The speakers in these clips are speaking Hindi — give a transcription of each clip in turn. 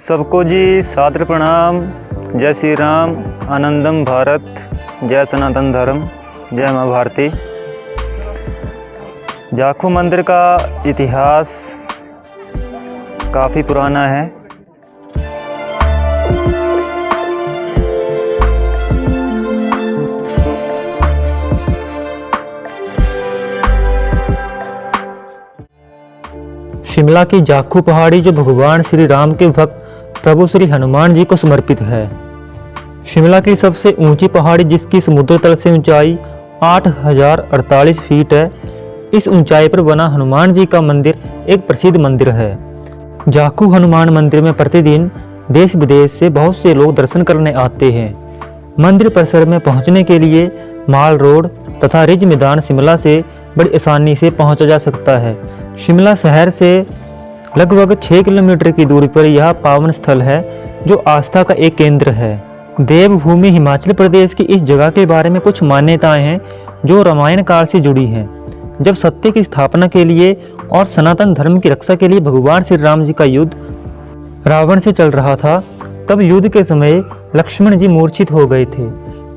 सबको जी सादर प्रणाम। जय श्री राम, आनंदम भारत, जय सनातन धर्म, जय माँ भारती। जाखू मंदिर का इतिहास काफ़ी पुराना है। शिमला की जाखू पहाड़ी जो भगवान श्री राम के भक्त प्रभु श्री हनुमान जी को समर्पित है। शिमला की सबसे ऊंची पहाड़ी जिसकी समुद्र तल से ऊंचाई 8048 फीट है। इस ऊंचाई पर बना हनुमान जी का मंदिर एक प्रसिद्ध मंदिर है। जाखू हनुमान मंदिर में प्रतिदिन देश विदेश से बहुत से लोग दर्शन करने आते हैं। मंदिर परिसर में पहुंचने के लिए माल रोड तथा रिज मैदान शिमला से बड़ी आसानी से पहुंचा जा सकता है। शिमला शहर से लगभग 6 किलोमीटर की दूरी पर यह पावन स्थल है जो आस्था का एक केंद्र है। देवभूमि हिमाचल प्रदेश की इस जगह के बारे में कुछ मान्यताएं हैं जो रामायण काल से जुड़ी हैं। जब सत्य की स्थापना के लिए और सनातन धर्म की रक्षा के लिए भगवान श्री राम जी का युद्ध रावण से चल रहा था, तब युद्ध के समय लक्ष्मण जी मूर्छित हो गए थे।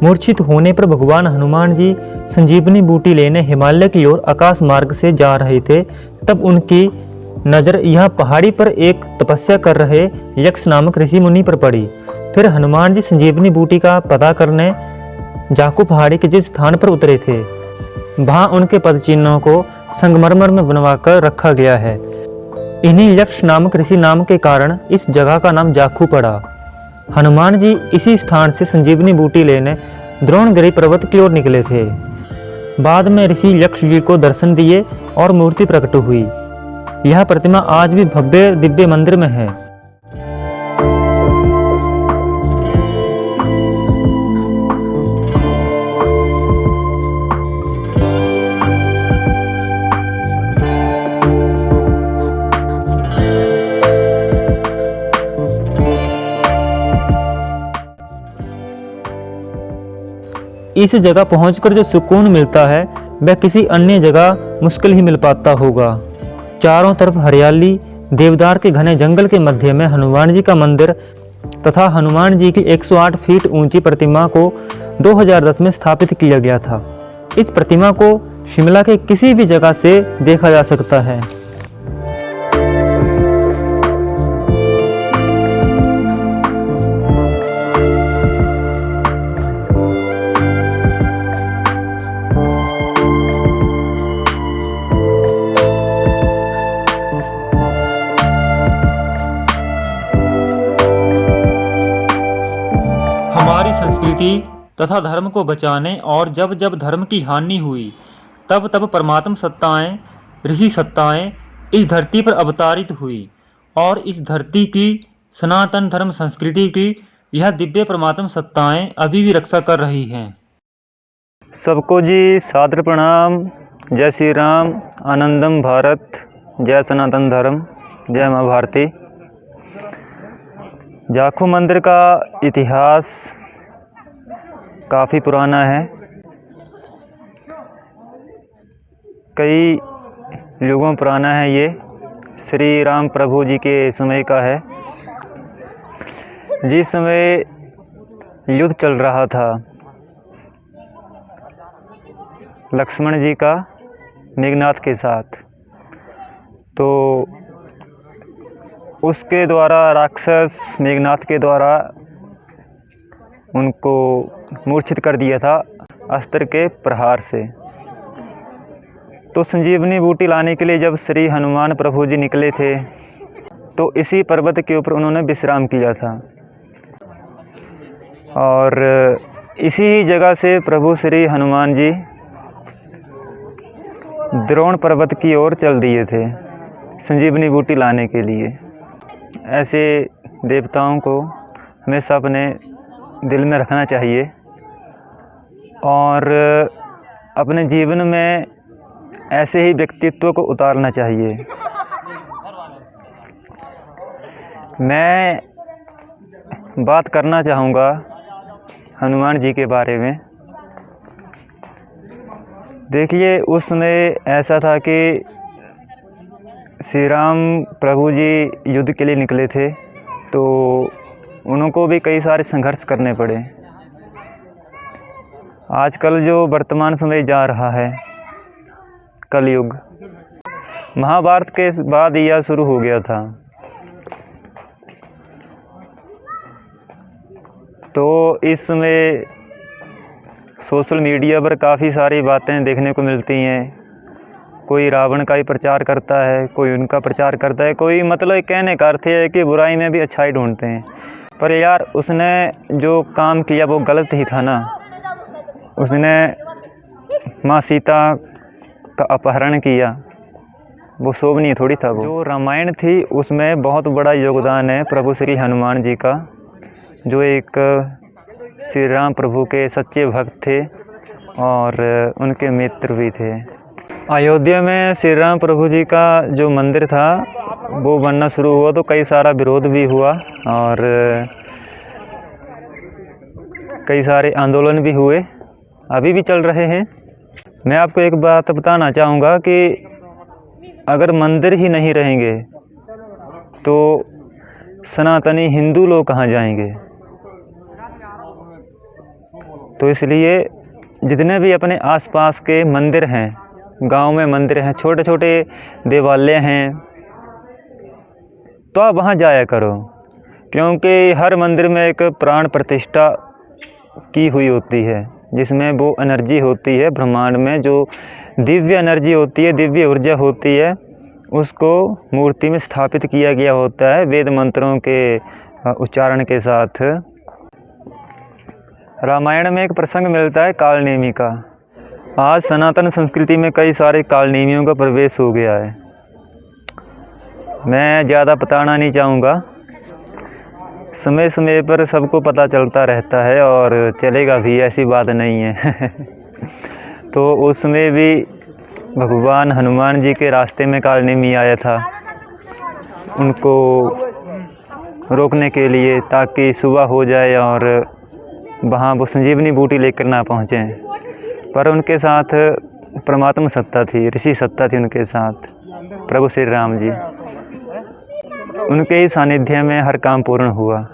मूर्छित होने पर भगवान हनुमान जी संजीवनी बूटी लेने हिमालय की ओर आकाश मार्ग से जा रहे थे। तब उनकी नज़र यह पहाड़ी पर एक तपस्या कर रहे यक्ष नामक ऋषि मुनि पर पड़ी। फिर हनुमान जी संजीवनी बूटी का पता करने जाखू पहाड़ी के जिस स्थान पर उतरे थे, वहाँ उनके पद चिन्हों को संगमरमर में बनवाकर रखा गया है। इन्हीं यक्ष नामक ऋषि नाम के कारण इस जगह का नाम जाखू पड़ा। हनुमान जी इसी स्थान से संजीवनी बूटी लेने द्रोणगिरी पर्वत की ओर निकले थे। बाद में ऋषि यक्ष जी को दर्शन दिए और मूर्ति प्रकट हुई। यह प्रतिमा आज भी भव्य दिव्य मंदिर में है। इस जगह पहुंचकर जो सुकून मिलता है वह किसी अन्य जगह मुश्किल ही मिल पाता होगा। चारों तरफ हरियाली, देवदार के घने जंगल के मध्य में हनुमान जी का मंदिर तथा हनुमान जी की 108 फीट ऊंची प्रतिमा को 2010 में स्थापित किया गया था। इस प्रतिमा को शिमला के किसी भी जगह से देखा जा सकता है। हमारी संस्कृति तथा धर्म को बचाने और जब जब धर्म की हानि हुई तब तब परमात्म सत्ताएं, ऋषि सत्ताएं इस धरती पर अवतारित हुई और इस धरती की सनातन धर्म संस्कृति की यह दिव्य परमात्म सत्ताएं अभी भी रक्षा कर रही हैं। सबको जी सादर प्रणाम। जय श्री राम, आनंदम भारत, जय सनातन धर्म, जय माँ भारती। जाखू मंदिर का इतिहास काफ़ी पुराना है। कई युगों पुराना है। ये श्री राम प्रभु जी के समय का है, जिस समय युद्ध चल रहा था लक्ष्मण जी का मेघनाथ के साथ। तो उसके द्वारा राक्षस मेघनाथ के द्वारा उनको मूर्छित कर दिया था अस्त्र के प्रहार से। तो संजीवनी बूटी लाने के लिए जब श्री हनुमान प्रभु जी निकले थे तो इसी पर्वत के ऊपर उन्होंने विश्राम किया था और इसी जगह से प्रभु श्री हनुमान जी द्रोण पर्वत की ओर चल दिए थे संजीवनी बूटी लाने के लिए। ऐसे देवताओं को हमेशा अपने दिल में रखना चाहिए और अपने जीवन में ऐसे ही व्यक्तित्व को उतारना चाहिए। मैं बात करना चाहूँगा हनुमान जी के बारे में। देखिए, उस समय ऐसा था कि श्री राम प्रभु जी युद्ध के लिए निकले थे तो उनको भी कई सारे संघर्ष करने पड़े। आजकल जो वर्तमान समय जा रहा है कलयुग, महाभारत के बाद यह शुरू हो गया था। तो इसमें सोशल मीडिया पर काफ़ी सारी बातें देखने को मिलती हैं। कोई रावण का ही प्रचार करता है, कोई उनका प्रचार करता है, कोई मतलब कहने का अर्थ है कि बुराई में भी अच्छाई ढूंढते हैं। पर यार उसने जो काम किया वो गलत ही था ना। उसने माँ सीता का अपहरण किया, वो शोभनीय थोड़ी था। वो जो रामायण थी उसमें बहुत बड़ा योगदान है प्रभु श्री हनुमान जी का, जो एक श्री राम प्रभु के सच्चे भक्त थे और उनके मित्र भी थे। अयोध्या में श्री राम प्रभु जी का जो मंदिर था वो बनना शुरू हुआ तो कई सारा विरोध भी हुआ और कई सारे आंदोलन भी हुए, अभी भी चल रहे हैं। मैं आपको एक बात बताना चाहूँगा कि अगर मंदिर ही नहीं रहेंगे तो सनातनी हिंदू लोग कहाँ जाएंगे। तो इसलिए जितने भी अपने आसपास के मंदिर हैं, गांव में मंदिर हैं, छोटे छोटे देवालय हैं, तो आप वहाँ जाया करो, क्योंकि हर मंदिर में एक प्राण प्रतिष्ठा की हुई होती है, जिसमें वो एनर्जी होती है ब्रह्मांड में, जो दिव्य एनर्जी होती है, दिव्य ऊर्जा होती है, उसको मूर्ति में स्थापित किया गया होता है वेद मंत्रों के उच्चारण के साथ। रामायण में एक प्रसंग मिलता है कालनेमी का। आज सनातन संस्कृति में कई सारे कालनेमियों का प्रवेश हो गया है। मैं ज़्यादा बताना नहीं चाहूँगा, समय समय पर सबको पता चलता रहता है और चलेगा भी, ऐसी बात नहीं है। तो उसमें भी भगवान हनुमान जी के रास्ते में कालनेमी आया था, उनको रोकने के लिए, ताकि सुबह हो जाए और वहाँ वो संजीवनी बूटी लेकर ना पहुँचें। पर उनके साथ परमात्मा सत्ता थी, ऋषि सत्ता थी उनके साथ, प्रभु श्री राम जी। उनके ही सानिध्य में हर काम पूर्ण हुआ।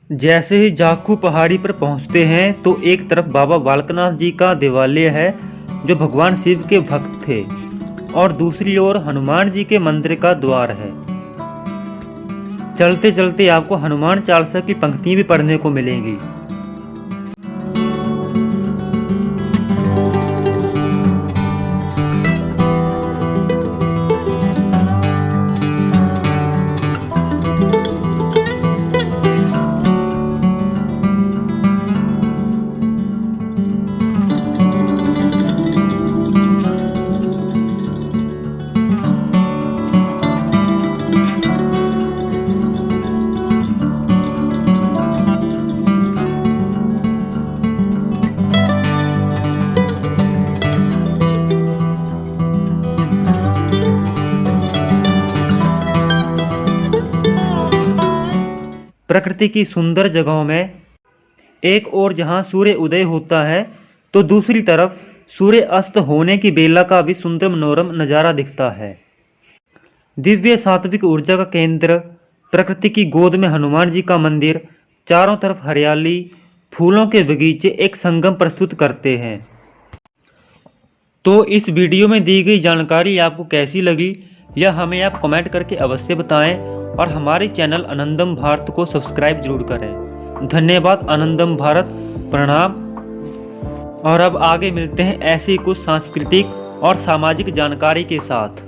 जैसे ही जाखू पहाड़ी पर पहुंचते हैं तो एक तरफ बाबा बालकनाथ जी का देवालय है जो भगवान शिव के भक्त थे, और दूसरी ओर हनुमान जी के मंदिर का द्वार है। चलते चलते आपको हनुमान चालीसा की पंक्तियां भी पढ़ने को मिलेंगी। प्रकृति की सुंदर जगहों में एक और जहां सूर्य उदय होता है तो दूसरी तरफ सूर्य अस्त होने की बेला का भी सुंदर मनोरम नज़ारा दिखता है। दिव्य सात्विक ऊर्जा का केंद्र, प्रकृति की गोद में हनुमान जी का मंदिर, चारों तरफ हरियाली, फूलों के बगीचे एक संगम प्रस्तुत करते हैं। तो इस वीडियो में दी गई जानकारी आपको कैसी लगी यह हमें आप कमेंट करके अवश्य बताएं, और हमारे चैनल आनंदम भारत को सब्सक्राइब जरूर करें। धन्यवाद। आनंदम भारत, प्रणाम। और अब आगे मिलते हैं ऐसी कुछ सांस्कृतिक और सामाजिक जानकारी के साथ।